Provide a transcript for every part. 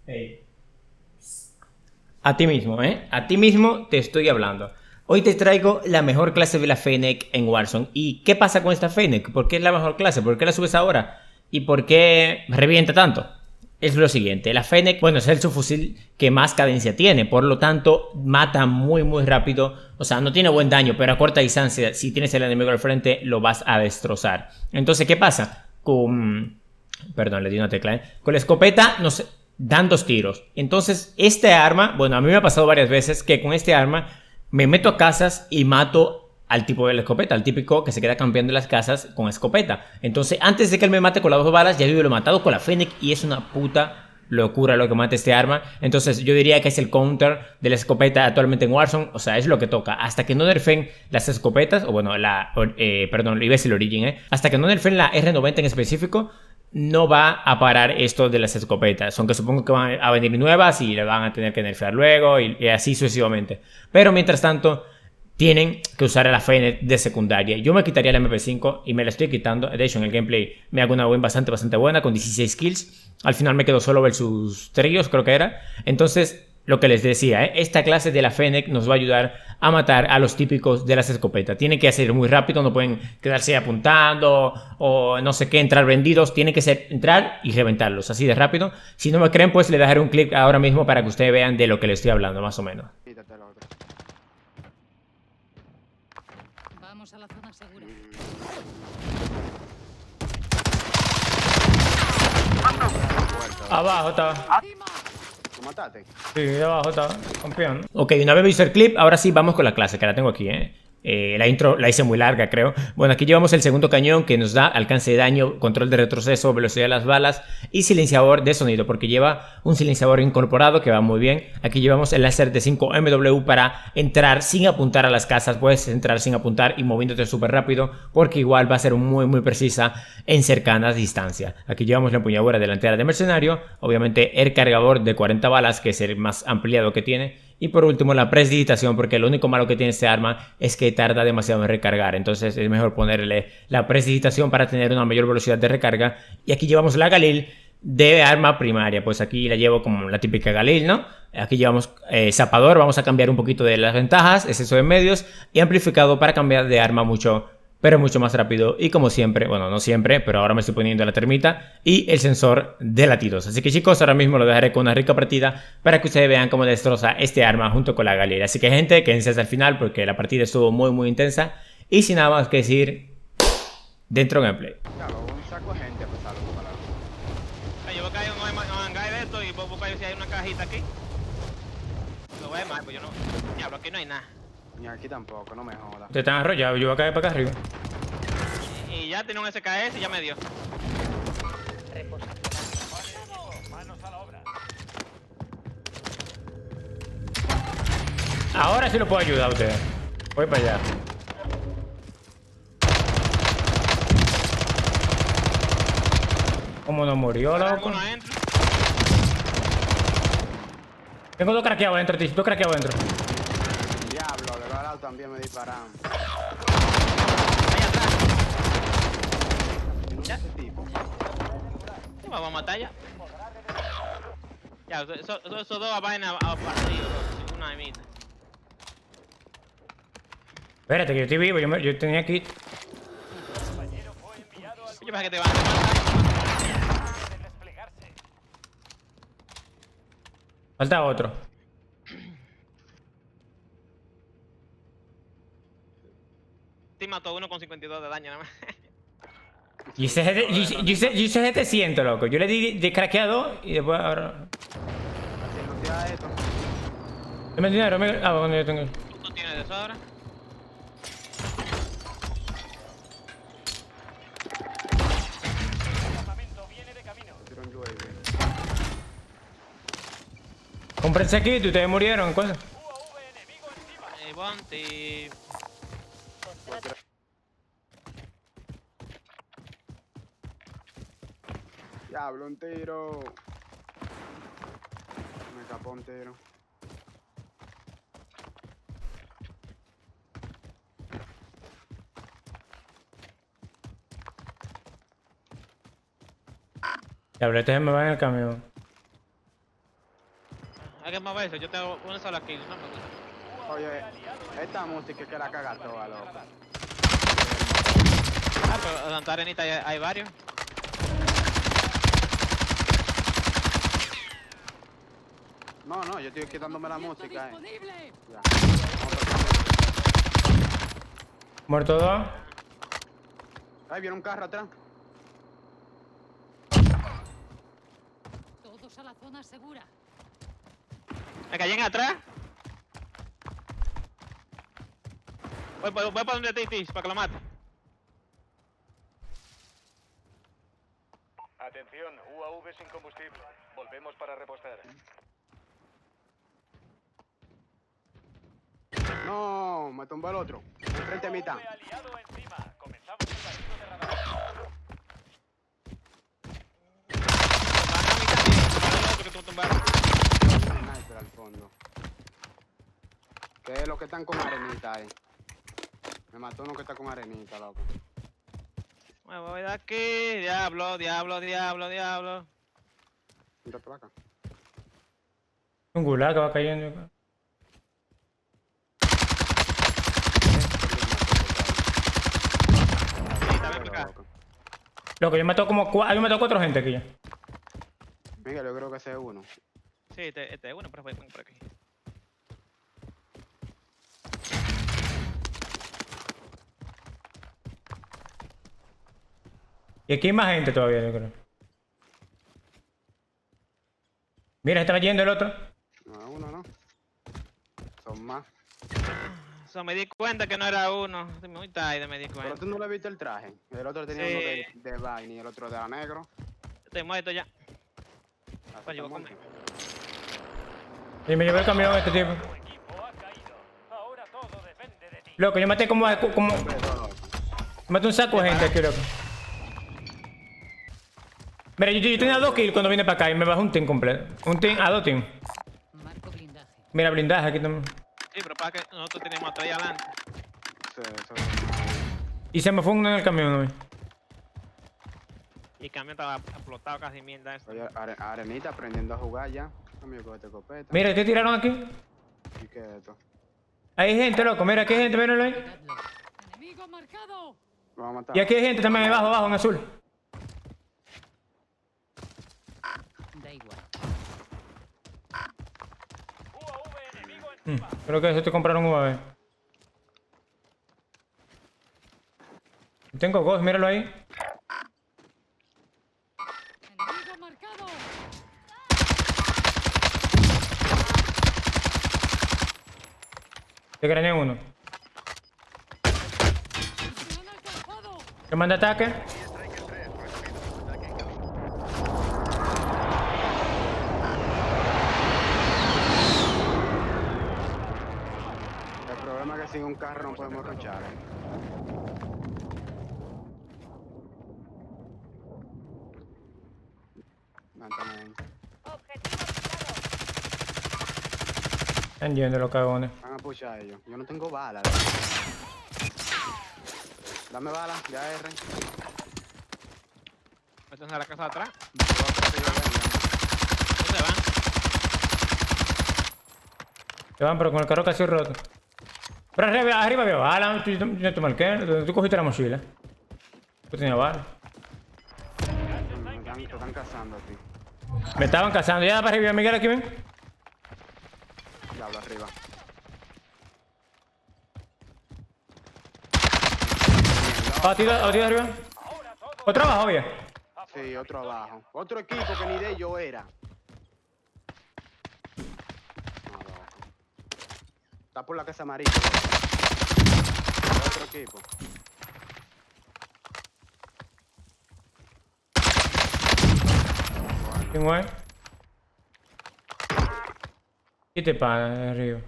Ey. A ti mismo, ¿eh? A ti mismo te estoy hablando. Hoy te traigo la mejor clase de la Fennec en Warzone. ¿Y qué pasa con esta Fennec? ¿Por qué es la mejor clase? ¿Por qué la subes ahora? ¿Y por qué revienta tanto? Es lo siguiente, la Fennec, bueno, es el subfusil que más cadencia tiene, por lo tanto mata muy rápido, o sea, no tiene buen daño, pero a corta distancia, si tienes el enemigo al frente, lo vas a destrozar. Entonces, ¿qué pasa? Perdón, le di una tecla, ¿eh? Con la escopeta nos dan dos tiros. Entonces, este arma, bueno, a mí me ha pasado varias veces que con este arma me meto a casas y mato al tipo de la escopeta, al típico que se queda campeando en las casas con escopeta. Entonces, antes de que él me mate con las dos balas, ya yo lo he matado con la Fennec y es una puta locura lo que mata este arma. Entonces, yo diría que es el counter de la escopeta actualmente en Warzone. O sea, es lo que toca. Hasta que no nerfen las escopetas, o bueno, perdón, iba a decir el Origin, hasta que no nerfen la R90 en específico, no va a parar esto de las escopetas, aunque supongo que van a venir nuevas y le van a tener que nerfear luego y así sucesivamente. Pero mientras tanto, tienen que usar a la Fennec de secundaria. Yo me quitaría la MP5 y me la estoy quitando. De hecho, en el gameplay me hago una win bastante buena con 16 kills. Al final me quedo solo versus tríos, creo que era. Entonces, lo que les decía, esta clase de la Fennec nos va a ayudar a matar a los típicos de las escopetas. Tienen que hacer muy rápido, no pueden quedarse apuntando o no sé qué, entrar vendidos. Tienen que ser entrar y reventarlos así de rápido. Si no me creen, pues les dejaré un clip ahora mismo para que ustedes vean de lo que les estoy hablando, más o menos. Vamos a la zona segura. Abajo está. ¿Lo mataste? Sí, de abajo está, campeón. Ok, una vez visto el clip, ahora sí vamos con la clase, que la tengo aquí, la intro la hice muy larga, creo. Bueno, aquí llevamos el segundo cañón que nos da alcance de daño, control de retroceso, velocidad de las balas y silenciador de sonido, porque lleva un silenciador incorporado que va muy bien. Aquí llevamos el láser de 5MW para entrar sin apuntar a las casas. Puedes entrar sin apuntar y moviéndote súper rápido, porque igual va a ser muy precisa en cercanas distancias. Aquí llevamos la empuñadura delantera de mercenario, obviamente el cargador de 40 balas, que es el más ampliado que tiene. Y por último la prestidigitación, porque lo único malo que tiene este arma es que tarda demasiado en recargar. Entonces es mejor ponerle la prestidigitación para tener una mayor velocidad de recarga. Y aquí llevamos la Galil de arma primaria. Pues aquí la llevo como la típica Galil, ¿no? Aquí llevamos zapador, vamos a cambiar un poquito de las ventajas, exceso de medios y amplificado para cambiar de arma pero mucho más rápido. Y como siempre, bueno, no siempre, pero ahora me estoy poniendo la termita y el sensor de latidos. Así que chicos, ahora mismo lo dejaré con una rica partida para que ustedes vean cómo destroza este arma junto con la galera. Así que gente, quédense hasta el final porque la partida estuvo muy intensa. Y sin nada más que decir, dentro gameplay. Claro, un saco de gente a pasarlo por la... Yo voy a caer en un hangar de esto y voy a buscar si hay una cajita aquí. Lo voy a llamar, pues yo no... Diablo, aquí no hay nada. Ni aquí tampoco, no me jodas. Te están arrollados, yo voy a caer para acá arriba. Y ya tiene un SKS y ya me dio. Ahora sí lo puedo ayudar a ustedes. Voy para allá. ¿Cómo no murió, loco? Uno adentro. Tengo dos craqueados adentro, tío. Dos craqueados adentro. Diablo, de los lados también me disparan. Ahí atrás. ¿No es ese tipo? Sí, vamos a matar ya. Ya, esos dos vainas a partido, una de mitad. Espérate, que yo estoy vivo. Yo tenía aquí. Yo pensé que te van a matar. Falta otro. Te mató uno con 52 de daño nada más. Yo hice 700, loco. Yo le di de craqueado y después ahora. Si no tira esto. Dame el dinero, bueno, yo tengo. ¿Tú tienes de sobra? Tiro un UAV. Cómprense aquí, ustedes murieron, ¿cuál? Bounty. Diablo, un tiro. Me escapó un tiro. Diablo, este me va en el camión. Hay que mover eso. Yo tengo una sola kill, no me gusta. Oye, esta música es que la caga toda, loco. Ah, pero Santa Arenita hay varios. No, no, yo estoy quitándome la música, Ya. Muerto dos. Ahí viene un carro atrás. Todos a la zona segura. Me caí en atrás. Voy para donde te Tish, para que lo mate. Atención, UAV sin combustible. Volvemos para repostar. No, me tumbó el otro. Enfrente a mitad. Aliado encima. Comenzamos el batido de radar. Van a mi también. Para el otro que tú tumbaron. Un sniper al fondo. ¿Qué es lo que están con arenita ahí? Me mató uno que está con arenita, loco. Me voy de aquí. Diablo, diablo, diablo, diablo. Vente por acá. Un gulag que va cayendo. Está bien por acá. Loco, yo mató como yo mató 4 gente aquí ya. Miguel, yo creo que ese es uno. Sí, este es bueno, pero voy por aquí. Y aquí hay más gente todavía, yo creo. Mira, está yendo el otro. No, uno no. Son más. So, me di cuenta que no era uno. Estoy muy tarde, me di Pero cuenta. tú no le viste el traje. El otro tenía Sí. uno de vaina y el otro de la negro. Estoy muerto ya. Así Pues yo está voy a muerto. Y me llevé el camión a este tipo. Tu equipo ha caído. Ahora todo depende de ti. Loco, yo maté como Pero, maté un saco de gente aquí, loco. Mira, yo tenía 2 kills cuando vine para acá y me bajó un team completo. Un team, a 2 teams. Marco blindaje. Mira, blindaje aquí también. Sí, pero para que nosotros teníamos atrás y adelante. Y se me fue uno en el camión, ¿no? Y el camión estaba explotado casi mierda. Eso. Oye, arenita aprendiendo a jugar ya. Amigo, con este copeta. Mira, ¿qué tiraron aquí? ¿Y qué es esto? Hay gente, loco. Mira, aquí hay gente, míralo ahí. Cuidadlo. ¡Enemigo marcado! Lo vamos a matar. Y aquí hay gente también, abajo, abajo, en azul. Da igual. UAV enemigo encima. Creo que eso te compraron un UAV. Tengo Ghost, míralo ahí. ¡Enemigo marcado! Te craneé uno. ¡Se han alcanzado! ¿Te manda ataque? El problema es que sin un carro no podemos ruchar. Mántame. Están yendo los cagones. Van a pushar ellos. Yo no tengo balas. Dame balas, ya R. Métanse a la casa de atrás. Yo ¿Dónde van? Se van, pero con el carro casi roto. Pero arriba había bala. Yo te marqué. Tú cogiste la mochila. Tú tenías bala. te están cazando a ti. Me estaban cazando. Ya para arriba, Miguel, aquí ven. Diablo, arriba. A ti de arriba. Otro abajo, bien. Sí, otro abajo. Otro equipo que ni de ellos era. No, loco. Está por la casa amarilla. Otro equipo. ¿Quién es? ¿Qué te pasa de arriba?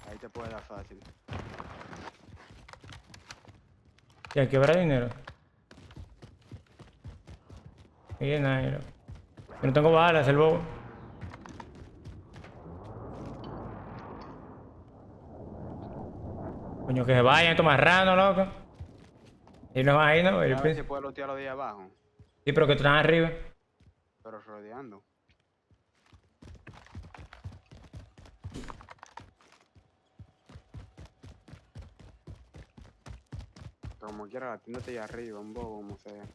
Ahí te puede dar fácil. Ya, quebrar dinero. Y nada, yo no tengo balas, el bobo. Coño, que se vayan estos marranos, loco. Y no ahí, ¿no? A ver si puede lootear los de ahí abajo. Sí, pero que están arriba. Pero rodeando. Como quiera, la tienda está ahí arriba, un bobo, como sea.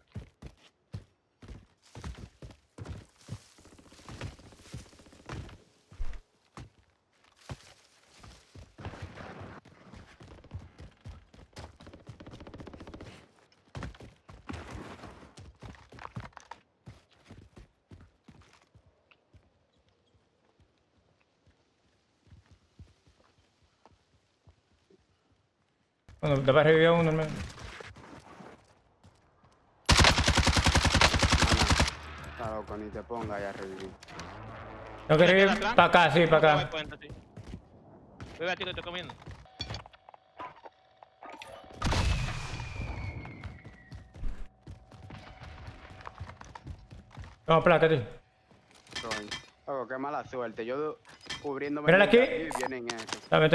Bueno, te va a revivir uno, hermano. Está loco, ni te ponga ahí a revivir. Tengo que revivir para acá, sí, para acá. Bebe, chico, estoy comiendo. Toma placa, tío. Coño. Loco, qué mala suerte. Yo cubriéndome. Mírala aquí. Y vienen eso. Dame.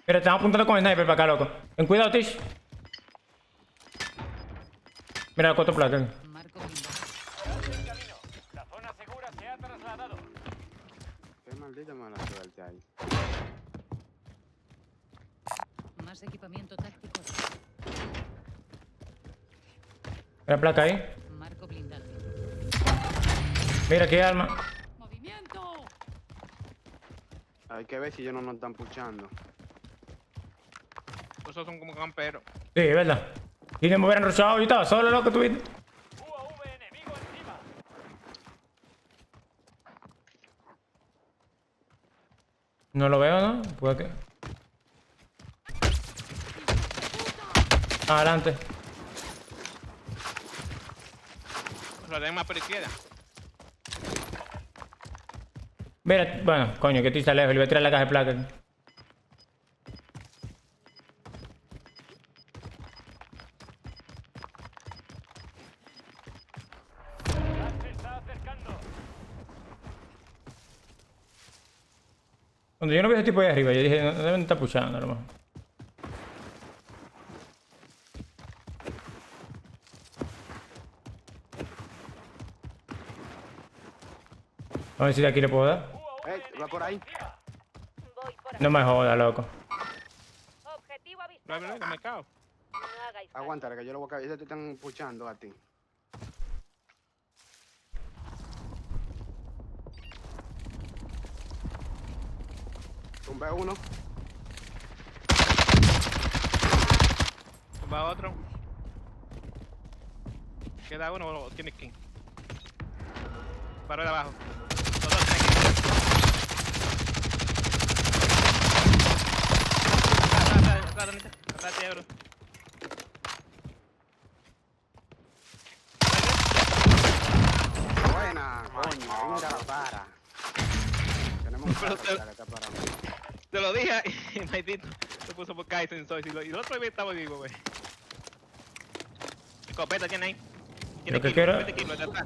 Mira, están apuntando con el sniper para acá, loco. Ten cuidado, Tish. Mira la 4 placas. Marco blindado. En camino. La zona segura se ha trasladado. Qué maldita mala suerte ahí. Más equipamiento táctico. Mira la placa ahí. Marco blindado. Mira qué arma. ¡Movimiento! Hay que ver si ellos no nos están puchando. Esos son como camperos. Sí, es verdad. Y me hubieran rushado y estaba solo, loco, tú viste. UAV enemigo encima. No lo veo, ¿no? Puede que. Adelante. Lo den más por izquierda. Mira, bueno, coño, que estoy está lejos. Le voy a tirar la caja de placas. Gas se está acercando. Cuando yo no vi a ese tipo ahí arriba, yo dije, no deben estar pushando, a lo mejor. A ver si de aquí le puedo dar. Va por ahí. Voy por aquí. No me jodas, loco. Objetivo No, avisado. no, me cago. No hagáis caso. Aguántale, que yo lo voy a caer. Ellos te están puchando a ti. Tumbé uno. Va otro. Queda uno o tiene skin. Paro de abajo. Los dos tienen skin. Atrás, Donita. Atrás de euro. Buena, coño. Mira la para. Tenemos un Pero carro que está parado. Te lo dije y Maitito se puso por Kaizen en Soy. Y el otro vez estaba vivo, güey. Escopeta tiene ahí. Tiene Lo que kilo, quiero- 20 kilos de atrás.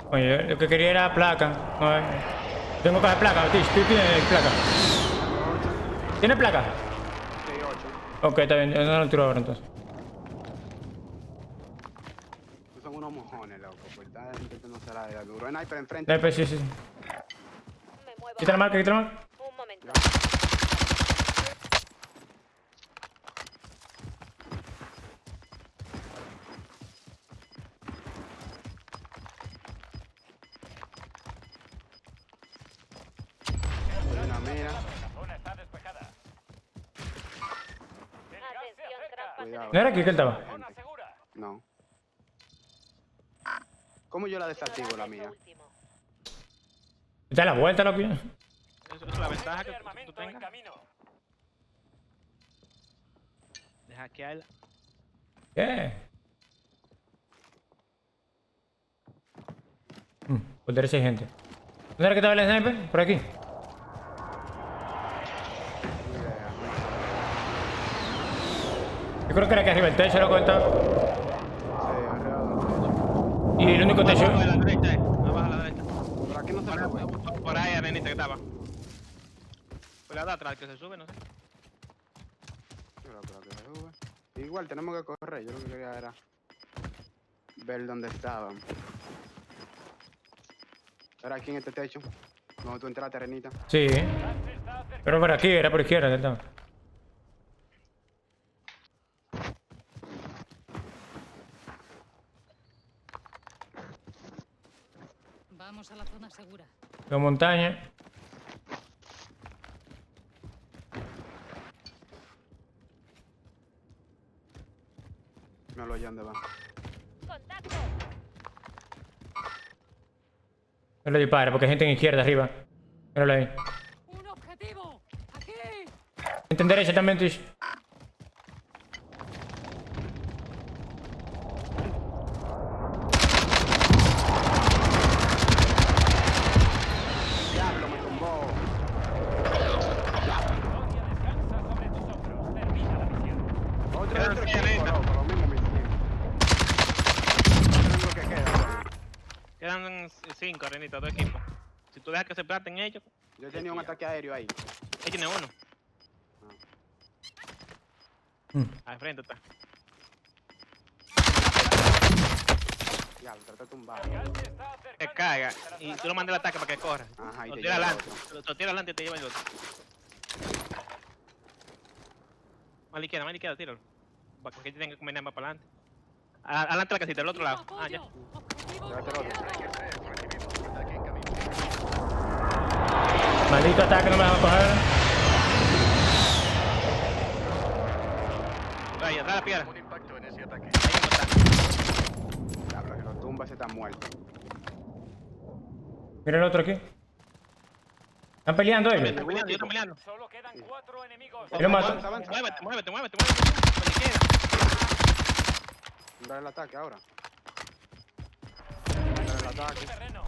Coño, yo lo que quería era placa. A ver. Tengo caja de placa, Tish. ¿Tú tienes placa? ¿Tienes placa? Sí, 8. Ok, está bien. Yo no lo tiro ahora entonces. Estos son unos mojones, loco. Pues está intentando hacer la duro. Sniper enfrente. Sniper, sí. Me muevo. Quita la marca, quita la marca. Un momento. Buena, mira. La zona está despejada. El gas se Atención, acerca. trampas Cuidado. ¿No era aquí que él estaba? Zona segura. No. ¿Cómo yo la enemigos. desactivo, la Ignorad mía? esto último. Da la vuelta, loco. Eso es la ventaja que De tú armamento en tengas. camino. De hackearla. ¿Qué? Por derecha hay gente. ¿Dónde era que estaba el sniper? Por aquí. Ni idea. Yo creo que era aquí arriba el techo, loco. Estaba. Sí, arriba del techo. Y el único techo. Abajo a la derecha, abajo a la derecha. Por aquí no se sube. Por ahí, Arenita, que estaba. Por la de atrás, que se sube, no sé. Pero que se sube. Igual tenemos que correr. Yo lo que quería era ver dónde estaban. Era aquí en este techo. Donde tú entraste, Arenita. Sí. Pero por aquí, era por izquierda que estaba. Vamos a la zona segura. La montaña. No lo oye dónde va. ¡Contacto! No le dispare porque hay gente en izquierda arriba. Míralo ahí. ¡Un objetivo! ¡Aquí! Gente en derecha también, Tish. Diablo, me tumbó. Otro Quedan equipo, 100, Arenita. loco, lo mismo misiles. Eso es lo que queda, loco. Quedan 5, Arenita, 2 equipos. Si tú dejas que se planten ellos, Yo tenía un ataque aéreo ahí. él tiene uno. Al frente está. Diablo, trata de tumbar. Que caiga y tú lo mandas el ataque para que corra. Ajá, y Lo te tira lleva el adelante. otro. Lo tira adelante y te lleva el otro. Más a la izquierda, tíralo. Para que tienen que combinar más para adelante. Adelante la casita, del otro lado. Ah, ya. Objetivo Llévate el otro. Recibido. Ataque en camino. Maldito ataque, no me van a coger. Ahí, atrás la piedra. Un impacto en ese ataque. Ahí mismo está. Diablo, que lo tumba, se está muerto. Mira el otro aquí. Están peleando ellos. Están peleando, ellos están peleando. Solo quedan 4 enemigos. Yo lo mato. Avanza, avanza. Muévete. Por la izquierda. Tumbar el ataque ahora. Tumbar el ataque. Terreno.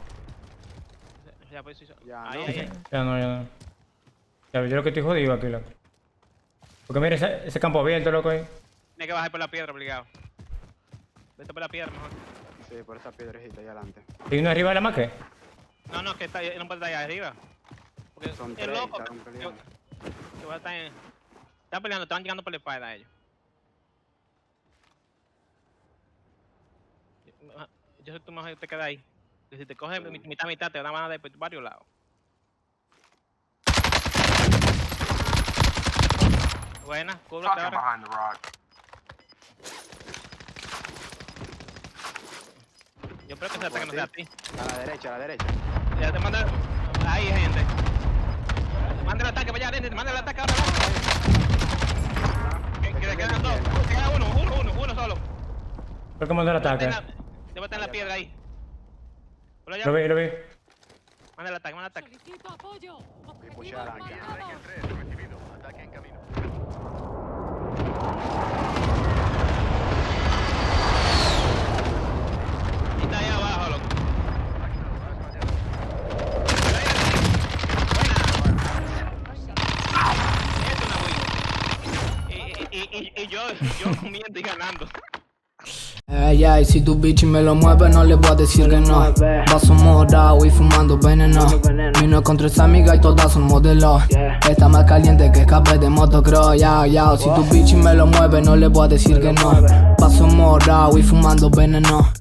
Ya, pues, sí, Ya, ahí, no. ahí. Ya no. Ya, yo lo que estoy jodido aquí, loco. Porque mira ese campo abierto, loco, ahí. Tienes que bajar por la piedra, obligado. Vete por la piedra mejor. Sí, por esa piedrecita ahí adelante. ¿Hay uno arriba de la maque? No, que está, no puede estar allá arriba. Porque Son es 3, loco. estaban peleando. Que va a estar en... Están peleando, están llegando por la espalda ellos. Yo sé que tú mejor te quedas ahí. Que si te coges mitad, te van a dar por varios lados. Buena, cúbrete ahora. Yo creo que ese ataque no sea a ti. A la derecha, a la derecha. Ya te manda... Ahí, gente. Manda el ataque para allá, gente. Manda el ataque ahora. Que te quedan dos. Te queda uno solo. Creo que mandó el ataque. Debe estar en la piedra ahí. Por allá. Lo vi. Manda el ataque. Solicito apoyo. Y puse Objetivo arranque. marcado. Ataque 3 recibido. Ataque en camino. Y está ahí abajo, loco. Y yo comiendo y ganando. Ey, ey, si tu bichi me lo mueve no le voy a decir que no. Vaso morado y fumando veneno. Vino con 3 amigas y todas son modelos. Está más caliente que escape de motocross. Ya, si tu bichi me lo mueve no le voy a decir que no. Vaso morado y fumando veneno.